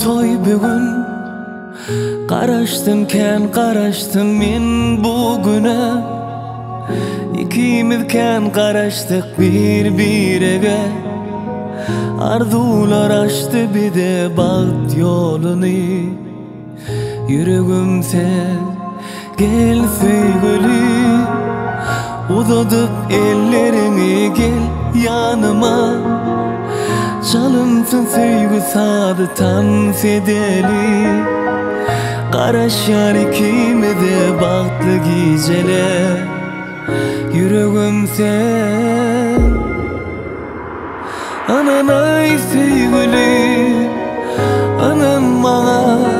toy bugün. Qaraştım men bugüne. İkimizken qaraştık bir-biriga. Arzular açtı bize baht yolunu. Yüreğim sen gel sevgili, uzatıp ellerini gel yanıma. Çalınsın sevgi sadı tam sedeli. Qaraşar ikimize bahtlı geceler. Yüreğim sen ananay sevgili, anam bana